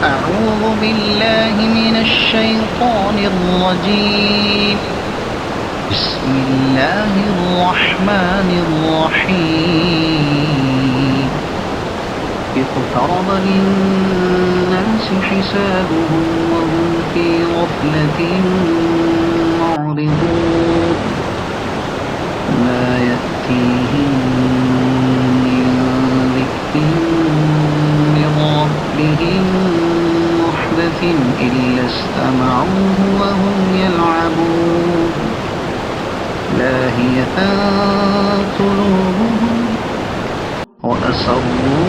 أعوذ بالله من الشيطان الرجيم. بسم الله الرحمن الرحيم. اقترب للناس حسابهم وهم في غفلة معرضون. ما يأتيهم من ذكر من ربهم محدث إلا استمعوه وهم يلعبون. لاهية قلوبهم وأسروا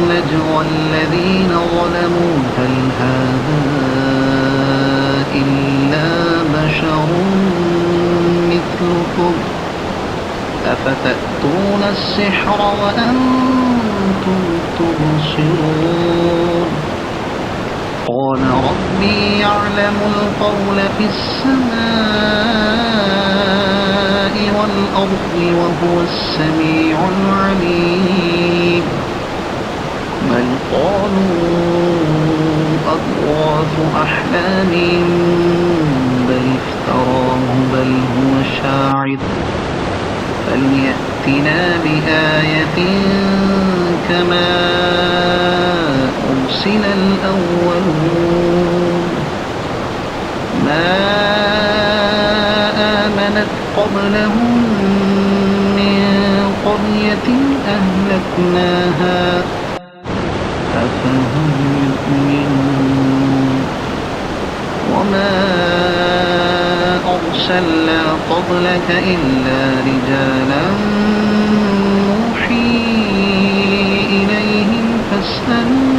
النجوى الذين ظلموا هل هذا إلا بشر مثلكم أفتأتون السحر وأنتم تبصرون. قال ربي يعلم القول في السماء والأرض وهو السميع العليم. بل قالوا أضغاث أحلام بل افتراه بل هو شاعر فليأتنا بآية كما أرسل الأولون. ما آمنت قبلهم من قرية أهلكناها أفهم يؤمنون. وما أرسلنا قبلك إلا رجالا نوحي إليهم فاسألوا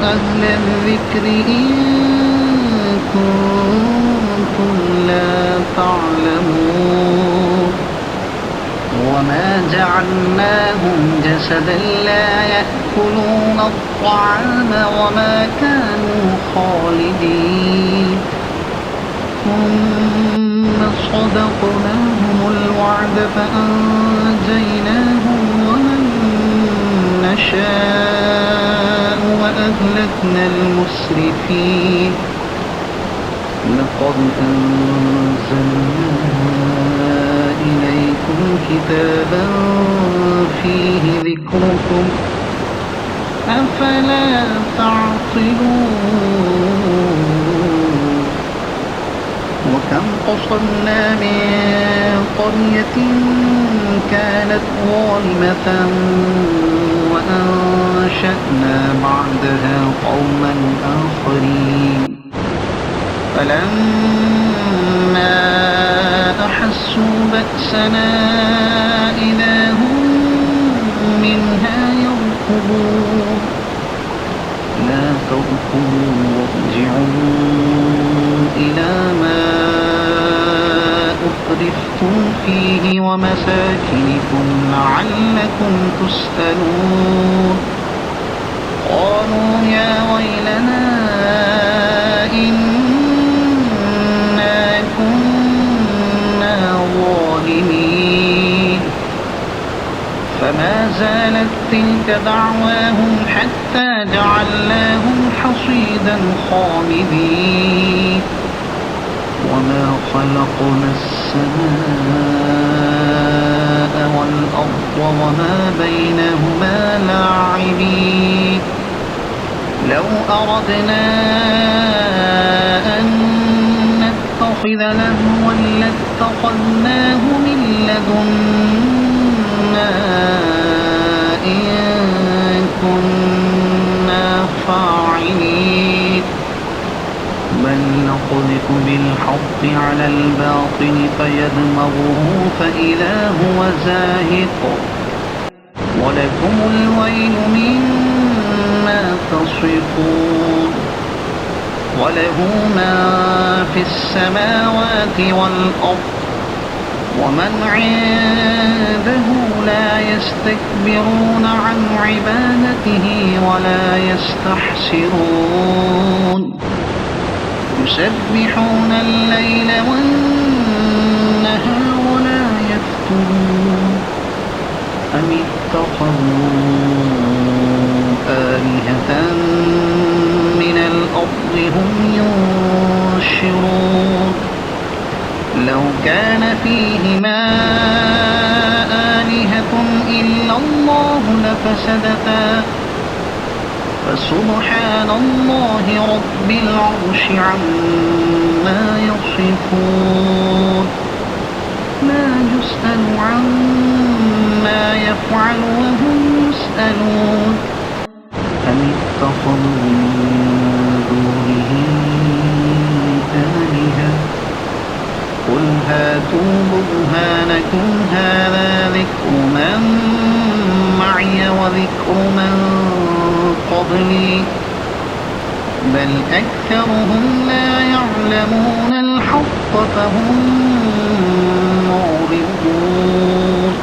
أهل الذكر إن كنتم لا تعلمون. وما جعلناهم جسدا لا يأكلون الطعام وما كانوا خالدين. ثم صدقناهم الوعد فأنجيناهم ومن نشاء وأهلكنا المسرفين. لقد أنزلنا إليكم كتابا فيه ذكركم أفلا تعقلون. وكم قصرنا من قرية كانت ظالمة وأنشأنا بعدها قوما آخرين. فلما أحسوا بأسنا إذا هم منها يركضون. لا تركضوا وارجعوا إلى ما أترفتم فيه ومساكنكم لعلكم تسألون. قالوا يا ويلنا إنا كنا ظالمين. فما زالت تلك دعواهم حتى جعلناهم حصيدا خامدين. وما خلقنا السماء والأرض وما بينهما لاعبين. لو أردنا أن نتخذ لهوا لاتخذناه من لدنا إن كنا فاعلين. بل نقذف بالحق على الباطل فيدمغه فإذا هو زاهق. ولكم الويل مما تصفون. وله ما في السماوات والأرض ومن عنده لا يستكبرون عن عبادته ولا يستحسرون. يسبحون الليل والنهار لا يفترون. أم اتخذوا آلهة من الأرض هم ينشرون لو كان فيهما آلهة إلا الله لفسدتا فسبحان الله رب العرش عما يصفون لا يسأل عما يفعل وهم يسألون أم اتخذوا من دونه آلهة قل هاتوا برهانكم هذا ذكر من معي وذكر من قبلي بل أكثرهم لا يعلمون الحق فهم معرضون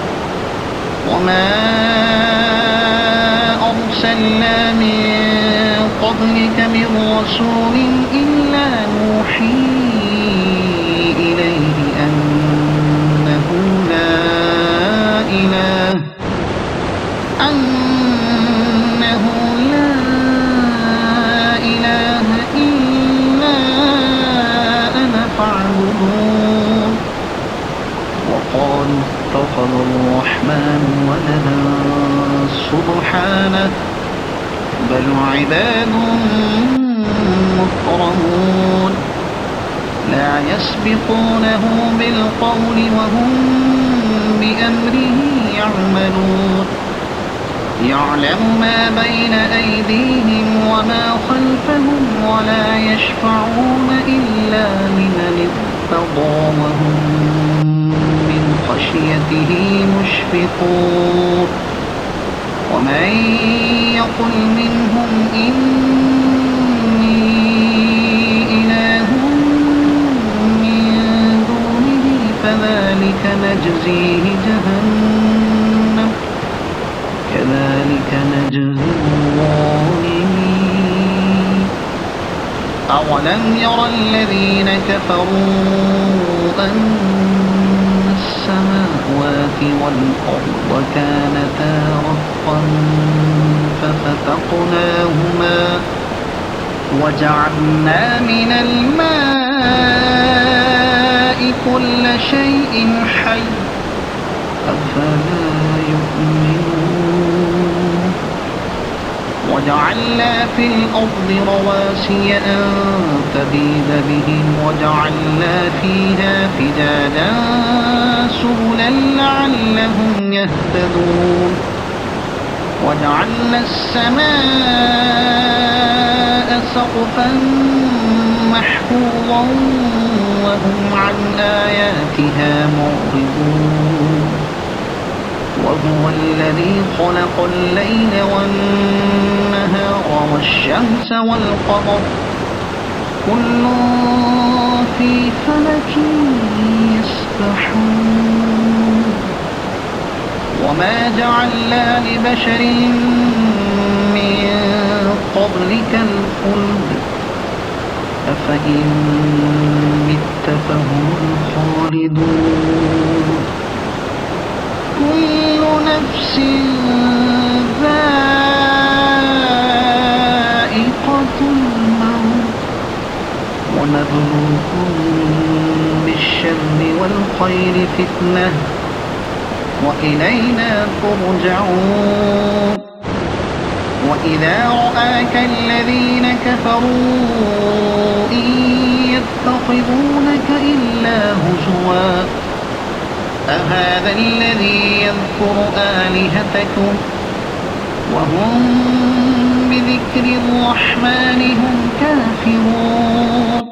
وما أرسلنا من قبلك من رسول إلا نوحي إليه أنه لا إله إلا أنا فاعبدون وقالوا اتخذ الرحمن ولدا سبحانه بل عباد مكرمون لا يسبقونه بالقول وهم بأمره يعملون يعلم ما بين أيديهم وما خلفهم ولا يشفعون إلا لمن ارتضى وهم من خشيته مشفقون ومن يقل منهم إني إله من دونه فذلك نجزيه جهنم كذلك نجزي الظالمين أولم ير الذين كفروا أن السماوات والأرض كانتا رتقا ففتقناهما وجعلنا من الماء كل شيء حي أفلا يؤمنون وجعلنا في الأرض رواسي أن تبيد بهم وجعلنا فيها فجاجا سبلا لعلهم يهتدون وجعلنا السماء سقفا محفوظا وهم عن آياتها معرضون وهو الذي خلق الليل والنهار والشمس والقمر كل في فلك يسبحون وما جعلنا لبشر من قبلك الخلد أفإن مت فهم الخالدون كل نفس ذائقة الموت ونبلوكم بالشر والخير فتنة وإلينا ترجعون وإذا رآك الذين كفروا إن يتخذونك إلا هزوا أهذا الذي يذكر آلهتكم وهم بذكر الرحمن هم كافرون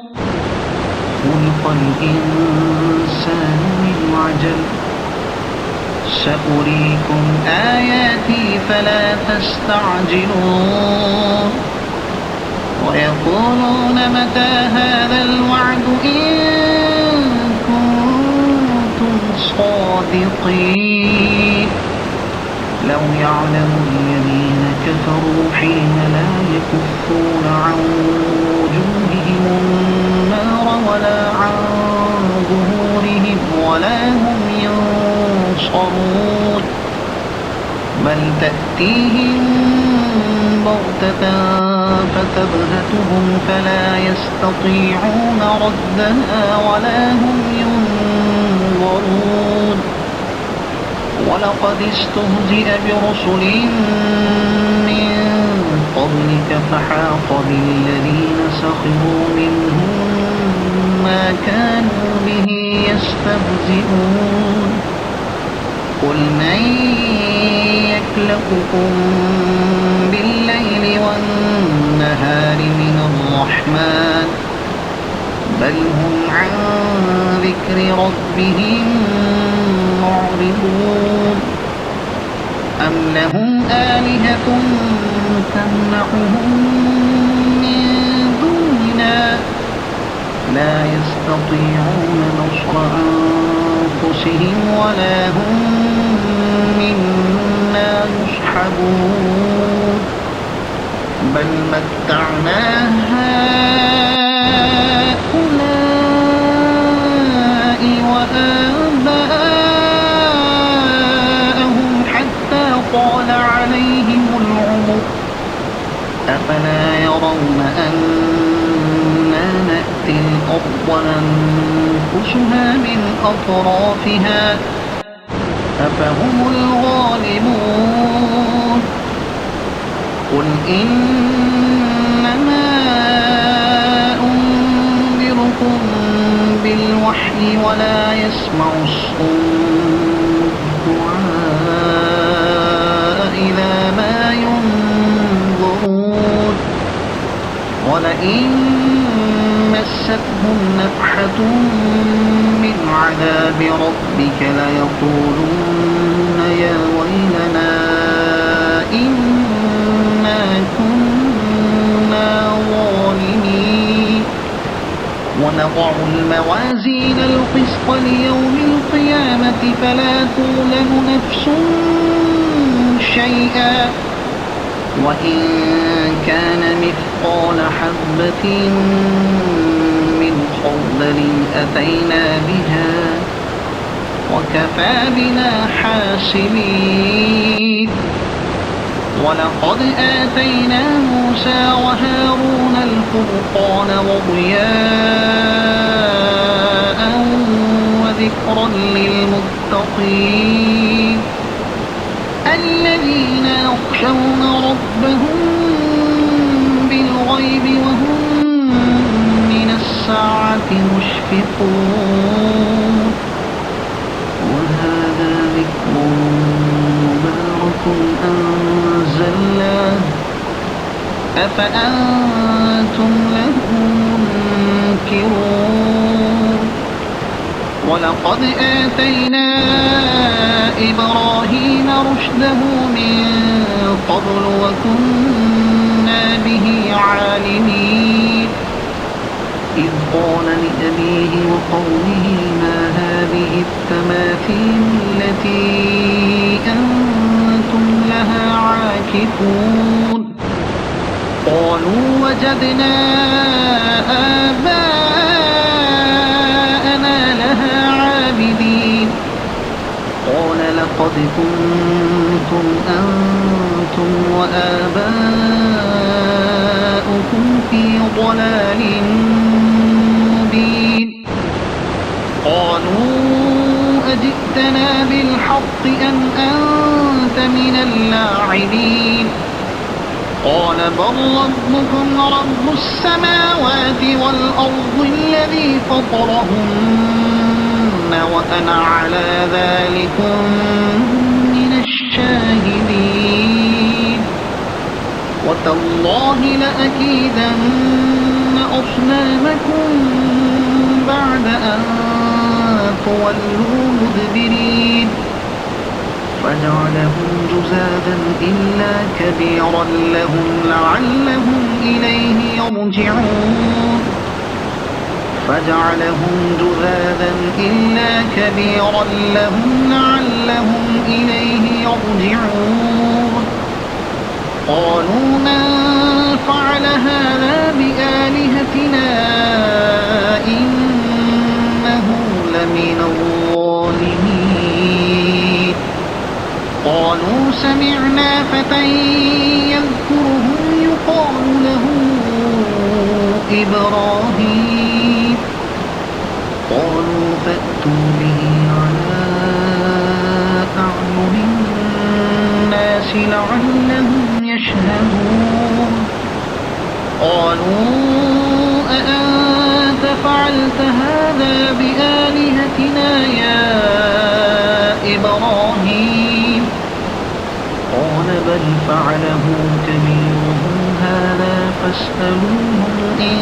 خلق الإنسان من عجل سأريكم آياتي فلا تستعجلون ويقولون متى هذا الوعد إن كنتم صادقين لو يعلم الذين كفروا حين لا يكفون عن وجوههم النار ولا عن ظهورهم ولا هم ينصرون بل تأتيهم بغتة فتبهتهم فلا يستطيعون ردها ولا هم ينظرون ولقد استهزئ برسل من قبلك فحاق بالذين سخروا منهم ما كانوا به يستهزئون قل من يكلؤكم بالليل والنهار من الرحمن بل هم عن ذكر ربهم معرضون أم لهم آلهة تمنعهم من دوننا لا يستطيعون نصر أنفسهم ولا هم منا يصحبون بل متعنا هؤلاء وآباءهم حتى طال عليهم العمر أفلا يرون أنا نأتي الأرض ننقصها من أطرافها أفهم الغالبون قل إنما أنذركم بالوحي ولا يسمع الصم الدعاء إذا ما ينظرون ولئن مستهم نفحة من عذاب ربك ليقولن يا ويلنا إنا كنا ظالمين ونضع الموازين القسط ليوم القيامة فلا تظلم نفس شيئا وإن كان مثقال حبة من خردل أتينا بها وكفى بنا حاسبين ولقد آتينا موسى وهارون الفرقان وضياء وذكرا للمتقين الذين يخشون ربهم بالغيب وهم من الساعة مشفقون وهذا ذكر مبارك أنزلناه أفأنتم له منكرون ولقد آتينا إبراهيم رشده من قبل وكنا به عالمين إذ قال لأبيه وقومه ما هذه التماثيل التي أنتم لها عاكفون قالوا وجدنا آباءنا لها عابدين قال لقد كنتم أنتم وآباؤكم في ضلال مبين قالوا أجئتنا بالحق أم أنت من اللاعبين قال بل ربكم رب السماوات والأرض الذي فطرهن وأنا على ذلكم من الشاهدين وتالله لأكيدن أصنامكم بعد أن تولوا مدبرين فجعلهم جزاذا إلا كبيرا لهم لعلهم إليه يرجعون فجعلهم جذاذا إلا كبيرا لهم لعلهم إليه يرجعون قالوا من فعل هذا بآلهتنا إنه لمن الظالمين قالوا سمعنا فتى يذكرهم يقال له إبراهيم قالوا فأتوا به على أعين الناس لعلهم يشهدون قالوا أأنت فعلت هذا بآلهتنا يا إبراهيم قال بل فعله كبيرهم هذا فاسألوهم إن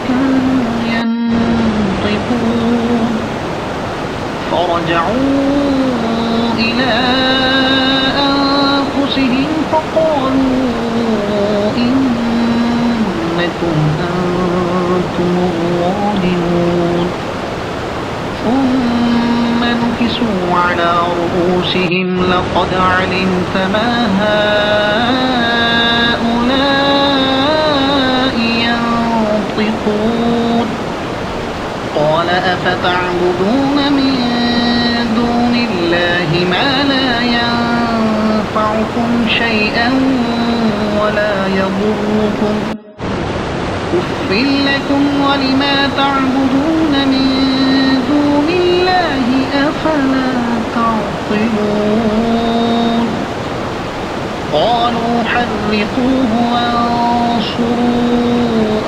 كانوا ينطقون فرجعوا إلى أنفسهم فقالوا إنكم أنتم الظالمون ثم نكسوا على رؤوسهم لقد علمت ما هؤلاء ينطقون قال أفتعبدون من دون الله ما لا ينفعكم شيئا ولا يضركم أف لكم ولما تعبدون من دون الله أفلا تعقلون قالوا حرقوه وانصروا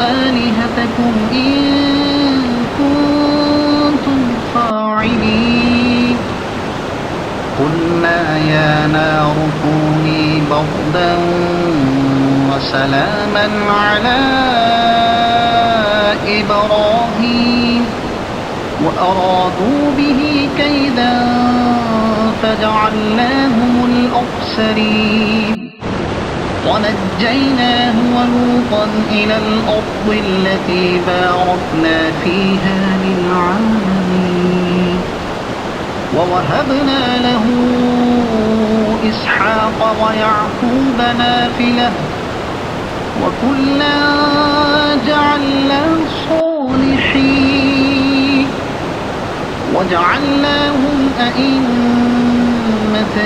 آلهتكم إن كنتم فاعلين قلنا يا نار كوني بردا وسلاما على إبراهيم وأرادوا به كيدا فجعلناهم الأخسرين ونجيناه ولوطا إلى الأرض التي باركنا فيها للعالمين ووهبنا له إسحاق ويعقوب نافلة وكلا جعلنا صالحين وجعلناهم أئمة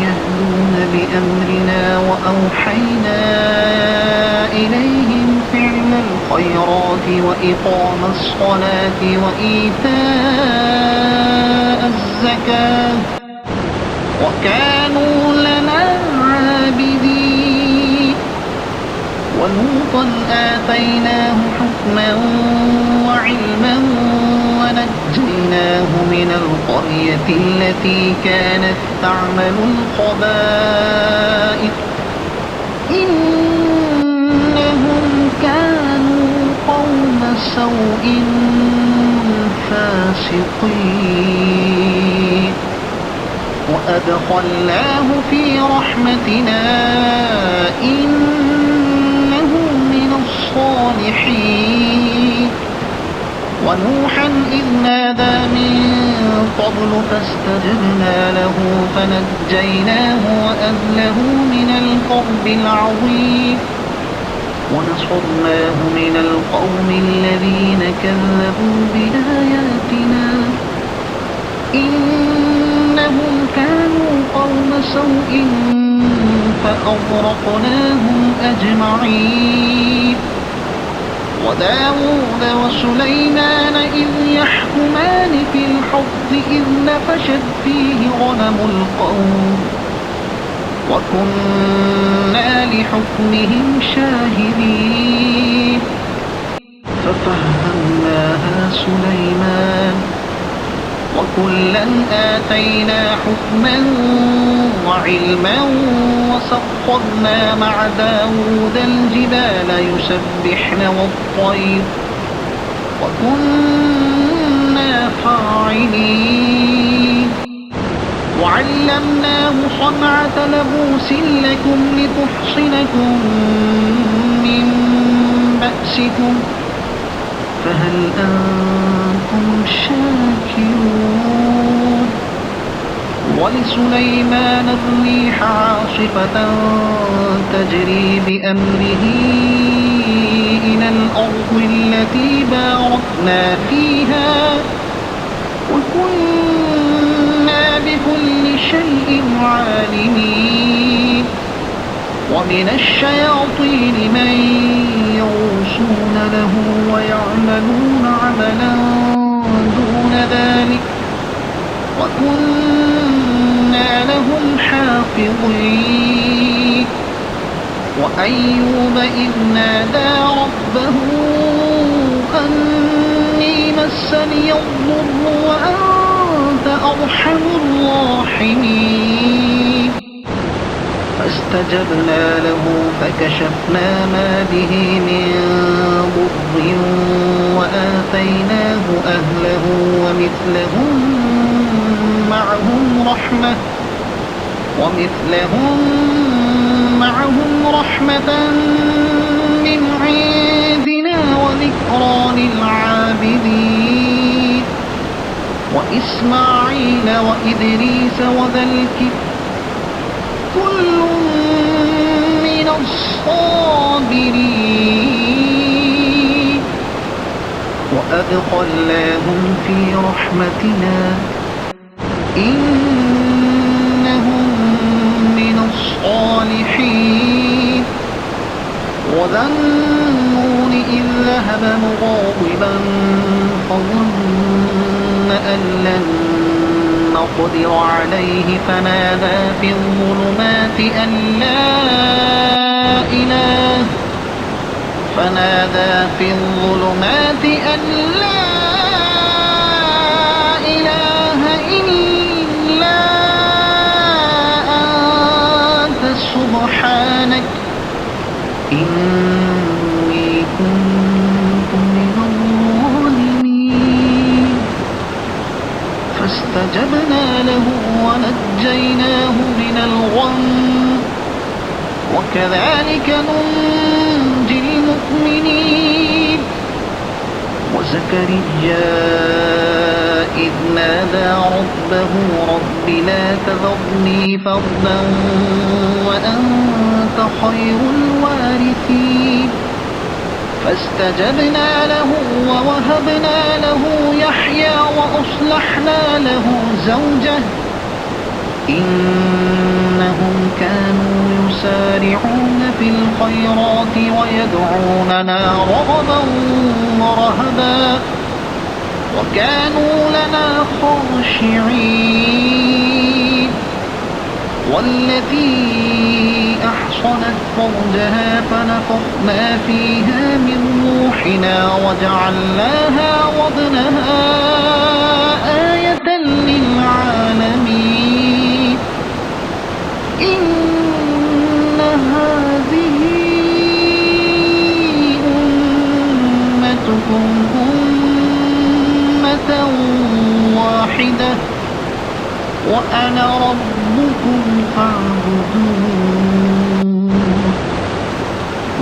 يهدون بأمرنا وأوحينا إليهم فعل الخيرات وإقام الصلاة وإيتاء الزكاة وكانوا لنا عابدين ولوطا آتيناه حكما وعلما ونجيناه من القرية التي كانت تعمل الخبائث إنهم كانوا قوم سوء فاسقين وأدخلناه في رحمتنا إنه من الصالحين ونوحا إذ نادى من قبل فاستجبنا له فنجيناه وأهله من الكرب العظيم ونصرناه من القوم الذين كذبوا بآياتنا إنهم كانوا قوم سوء فأغرقناهم أجمعين وداود وسليمان إذ يحكمان في الحرث إذ نفشت فيه غنم القوم وكنا لحكمهم شاهدين ففهمناها سليمان وكلا آتينا حكما وعلما وسخرنا مع داود الجبال يسبحن والطير وكنا فاعلين وعلمناه صنعة لبوس لكم لتحصنكم من بأسكم فهل أنتم شاكرون ولسليمان الريح عاصفة تجري بأمره إلى الأرض التي باركنا فيها وكنا بكل شيء عالمين ومن الشياطين من يغوصون له ويعملون عملا دون ذلك وكنا لهم حافظين وأيوب إذ نادى ربه أني مسني الضر وأنت أرحم الراحمين فاستجبنا له فكشفنا ما به من ضر وآتيناه أهله ومثلهم معهم رحمة من عندنا وذكرى للعابدين وإسماعيل وإدريس وذا الكفل كل من الصابرين وأدخلناهم في رحمتنا إنهم من الصالحين وذا النون إذ ذهب مغاضبا فظن أن لن نقدر عليه فنادى في الظلمات أن لا إله إلا أنت سبحانك إني كنت من الظالمين فاستجبنا له ونجيناه من الغم وكذلك ننجي المؤمنين وزكريا إذ نادى ربه رب لا تذرني فردا وأنت خير الوارثين فاستجبنا له ووهبنا له يحيى وأصلحنا له زوجه إنهم كانوا يسارعون في الخيرات ويدعوننا رغبا ورهبا وكانوا لنا خاشعين والتي أحصنت فرجها فنفخنا فيها من روحنا وجعلناها وابنها آية للعالمين إن هذه أمتكم أمة واحدة وأنا ربكم فاعبدون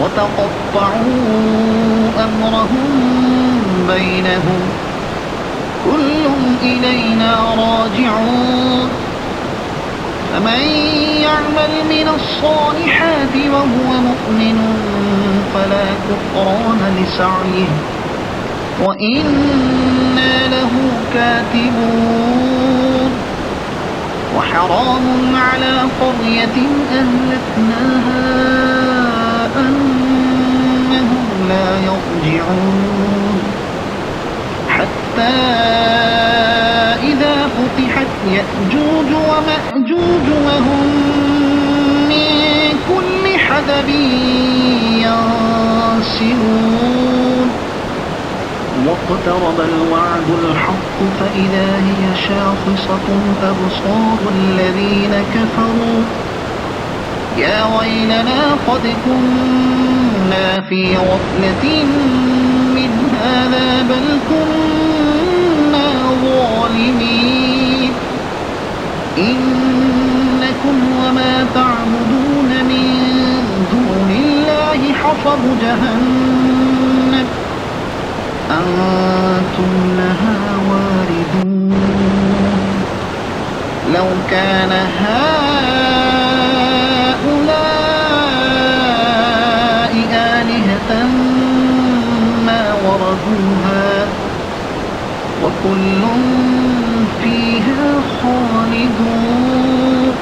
وتقطعوا أمرهم بينهم كل إلينا راجعون فمن يعمل من الصالحات وهو مؤمن فلا كفران لسعيه وإنا له كاتبون وحرام على قرية أهلكناها أنهم لا يرجعون حتى إذا فتحت يأجوج ومأجوج وهم من كل حدب ينسلون واقترب الوعد الحق فإذا هي شاخصة أبصار الذين كفروا يا ويلنا قد كنا في غفلة من هذا بل كنا ظالمين إنكم وما تعبدون من دون الله حصب جهنم أنتم لها واردون لو كان هؤلاء آلهة ما وردوها وكل فيها خالدون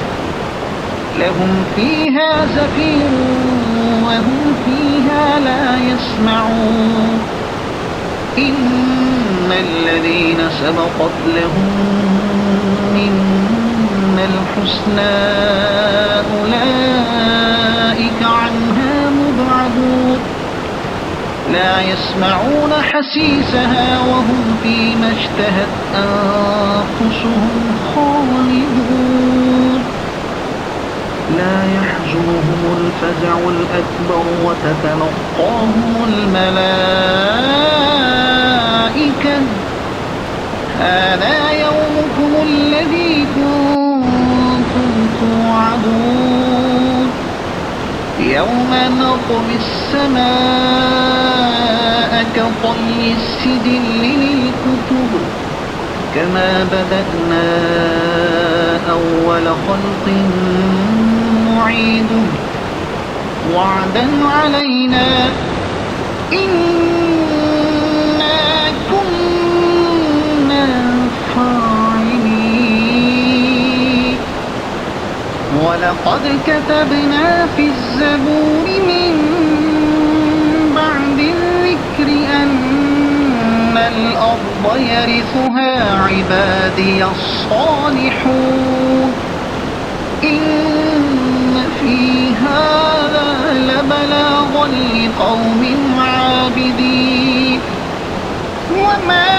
لهم فيها زفير وهم فيها لا يسمعون إن الذين سبقت لهم منا الحسنى أولئك عنها مبعدون لا يسمعون حسيسها وهم فيما اشتهت أنفسهم خالدون لا يحزنهم الفزع الأكبر وتتلقاهم الملائكة هذا يومكم الذي كنتم توعدون يوم نطوي السماء كطي السجل للكتب كما بدأنا أول خلق نعيده وعدا علينا إنا كنا فاعلين ولقد كتبنا في الزبور من بعد الذكر أن الأرض يرثها عبادي الصالحون إن في هذا لبلاغا لقوم عابدين وما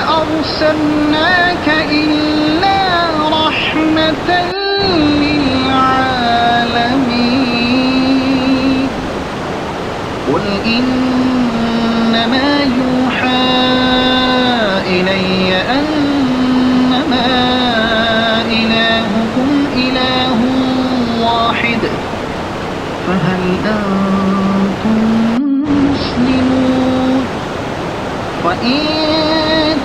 أرسلناك إلا رحمة للعالمين قل إنما يوحى إلي أنما إلهكم إله واحد فهل أنتم مسلمون فإن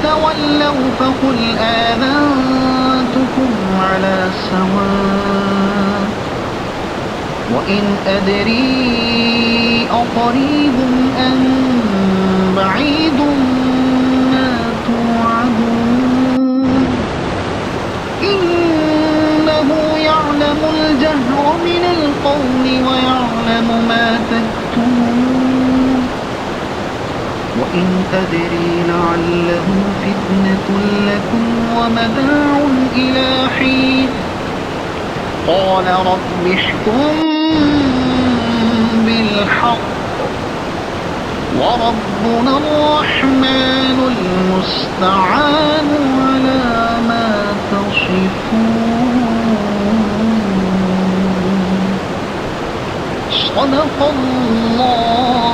تولوا فقل آذنتكم على سواء وإن أدري أقريب أم بعيد ما توعدون إنه يعلم الجهر من القول ويعلم ما تكتمون وإن أدري لعله فتنة لكم ومتاع إلى حين قال رب احكم بالحق وربنا الرحمن المستعان على ما تصفون صدق الله